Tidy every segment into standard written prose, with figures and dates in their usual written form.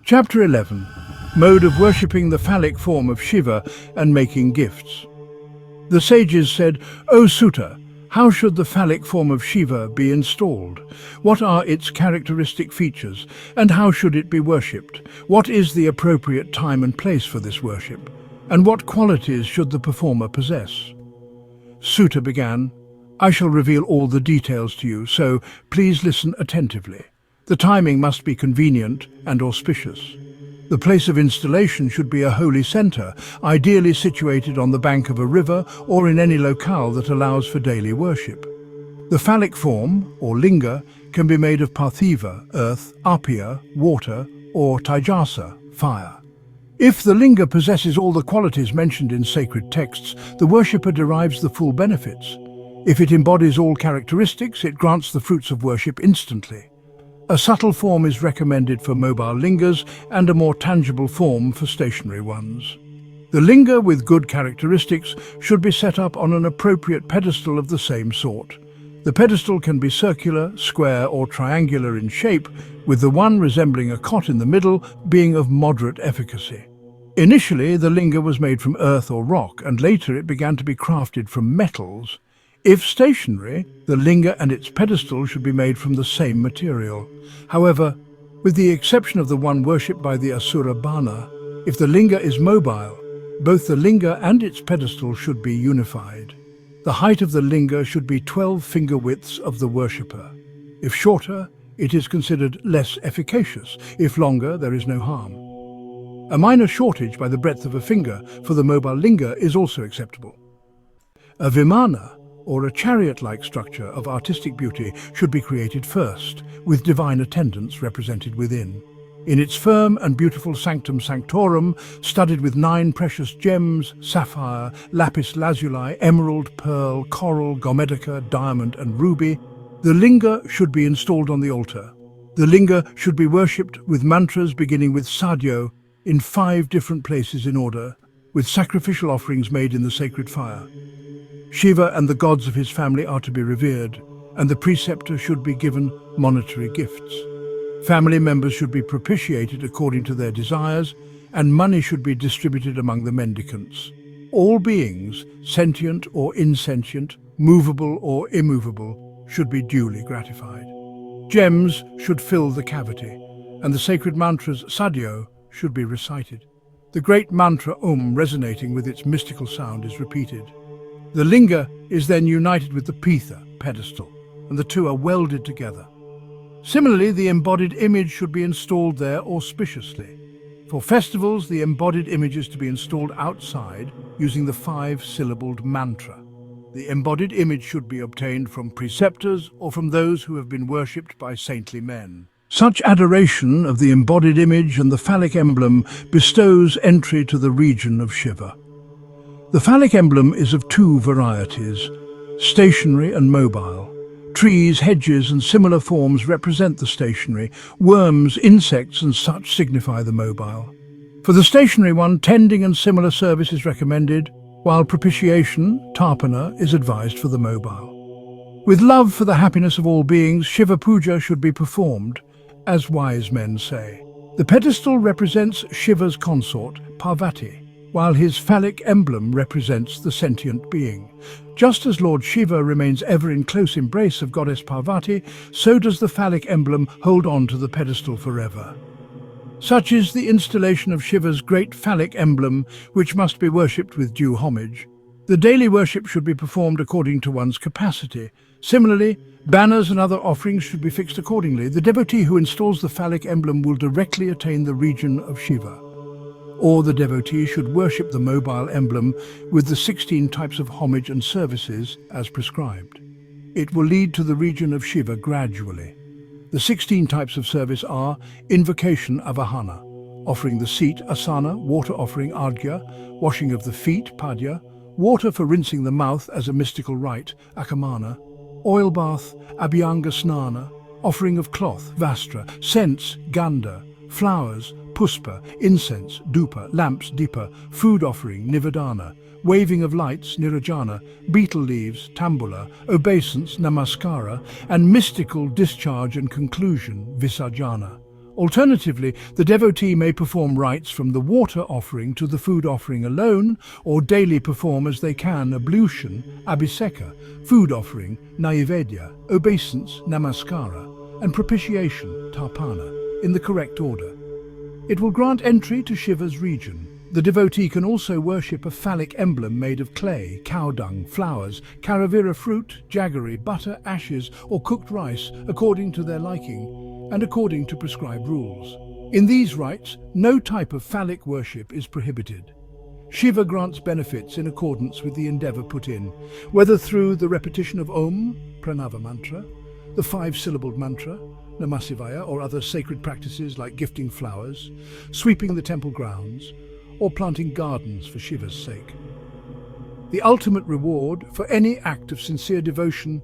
Chapter 11. Mode of worshipping the phallic form of Shiva and making gifts. The sages said, "O Sūta, how should the phallic form of Shiva be installed? What are its characteristic features, and how should it be worshipped? What is the appropriate time and place for this worship? And what qualities should the performer possess?" Sūta began, "I shall reveal all the details to you, so please listen attentively. The timing must be convenient and auspicious. The place of installation should be a holy center, ideally situated on the bank of a river or in any locale that allows for daily worship. The phallic form, or linga, can be made of parthiva, earth, apya, water, or taijasa, fire. If the linga possesses all the qualities mentioned in sacred texts, the worshipper derives the full benefits. If it embodies all characteristics, it grants the fruits of worship instantly. A subtle form is recommended for mobile lingas and a more tangible form for stationary ones. The linga with good characteristics should be set up on an appropriate pedestal of the same sort. The pedestal can be circular, square or triangular in shape, with the one resembling a cot in the middle being of moderate efficacy. Initially, the linga was made from earth or rock, and later it began to be crafted from metals. If stationary, the linga and its pedestal should be made from the same material. However, with the exception of the one worshipped by the asura Bāṇa, if the linga is mobile, both the linga and its pedestal should be unified. The height of the linga should be 12 finger widths of the worshipper. If shorter, it is considered less efficacious. If longer, there is no harm. A minor shortage by the breadth of a finger for the mobile linga is also acceptable. A Vimāna, or a chariot-like structure of artistic beauty, should be created first, with divine attendants represented within. In its firm and beautiful sanctum sanctorum, studded with 9 precious gems, sapphire, lapis lazuli, emerald, pearl, coral, gomedica, diamond and ruby, the linga should be installed on the altar. The linga should be worshipped with mantras beginning with Sadyo in 5 different places in order, with sacrificial offerings made in the sacred fire. Shiva and the gods of his family are to be revered, and the preceptor should be given monetary gifts. Family members should be propitiated according to their desires, and money should be distributed among the mendicants. All beings, sentient or insentient, movable or immovable, should be duly gratified. Gems should fill the cavity, and the sacred mantras Sadyo should be recited. The great mantra Om, resonating with its mystical sound, is repeated. The linga is then united with the pitha, pedestal, and the two are welded together. Similarly, the embodied image should be installed there auspiciously. For festivals, the embodied image is to be installed outside using the 5-syllabled mantra. The embodied image should be obtained from preceptors or from those who have been worshipped by saintly men. Such adoration of the embodied image and the phallic emblem bestows entry to the region of Shiva. The phallic emblem is of 2 varieties, stationary and mobile. Trees, hedges and similar forms represent the stationary. Worms, insects and such signify the mobile. For the stationary one, tending and similar service is recommended, while propitiation, tarpana, is advised for the mobile. With love for the happiness of all beings, Shiva Puja should be performed, as wise men say. The pedestal represents Shiva's consort, Parvati, while his phallic emblem represents the sentient being. Just as Lord Shiva remains ever in close embrace of Goddess Parvati, so does the phallic emblem hold on to the pedestal forever. Such is the installation of Shiva's great phallic emblem, which must be worshipped with due homage. The daily worship should be performed according to one's capacity. Similarly, banners and other offerings should be fixed accordingly. The devotee who installs the phallic emblem will directly attain the region of Shiva. Or the devotee should worship the mobile emblem with the 16 types of homage and services as prescribed. It will lead to the region of Shiva gradually. The 16 types of service are invocation avahana, offering the seat asana, water offering arghya, washing of the feet padya, water for rinsing the mouth as a mystical rite akamana, oil bath abhyanga snana, offering of cloth vastra, scents gandha, flowers puspa, incense, dupa, lamps, dipa, food offering, nivadana, waving of lights, nirajana, betel leaves, tambula, obeisance, namaskara, and mystical discharge and conclusion, visarjana. Alternatively, the devotee may perform rites from the water offering to the food offering alone, or daily perform as they can ablution, abhiseka, food offering, naivedya, obeisance, namaskara, and propitiation, tarpana, in the correct order. It will grant entry to Shiva's region. The devotee can also worship a phallic emblem made of clay, cow dung, flowers, caravira fruit, jaggery, butter, ashes, or cooked rice according to their liking and according to prescribed rules. In these rites, no type of phallic worship is prohibited. Shiva grants benefits in accordance with the endeavor put in, whether through the repetition of Oṃkāra-mantra, the 5-syllabled mantra, Namah Shivaya, or other sacred practices like gifting flowers, sweeping the temple grounds, or planting gardens for Shiva's sake. The ultimate reward for any act of sincere devotion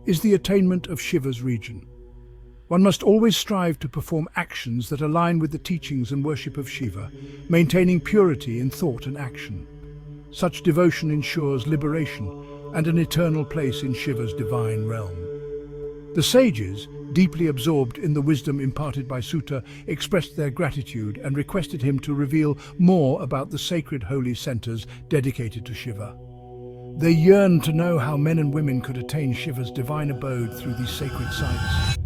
is the attainment of Shiva's region. One must always strive to perform actions that align with the teachings and worship of Shiva, maintaining purity in thought and action. Such devotion ensures liberation and an eternal place in Shiva's divine realm. The sages, deeply absorbed in the wisdom imparted by Sūta, expressed their gratitude and requested him to reveal more about the sacred holy centers dedicated to Shiva. They yearned to know how men and women could attain Shiva's divine abode through these sacred sites.